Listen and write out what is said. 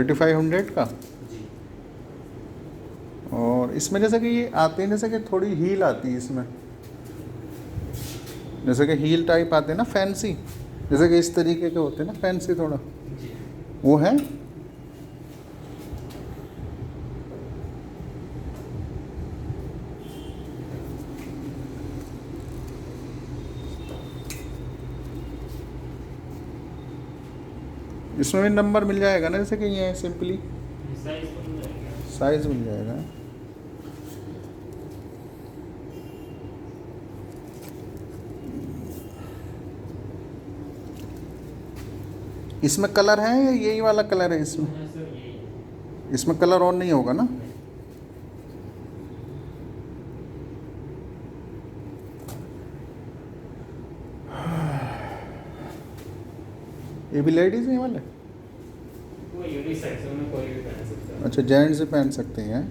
3500 का। जी। और इसमें जैसे कि ये आते हैं, जैसे कि थोड़ी हील आती है इसमें, जैसे कि हील टाइप आते हैं ना फैंसी, जैसे कि इस तरीके के होते हैं ना फैंसी थोड़ा, जी। वो है। इसमें भी नंबर मिल जाएगा ना, जैसे कि ये सिंपली साइज तो मिल जाएगा। साइज मिल जाएगा। इसमें कलर है या यही वाला कलर है इसमें? हाँ सर, यही है। इसमें कलर ऑन नहीं होगा ना? नहीं। ये भी लेडीज हैं वाले? वो यूनिसेक्स है, उनमें कोई भी पहन सकता है। अच्छा, जेंट्स से पहन सकते हैं।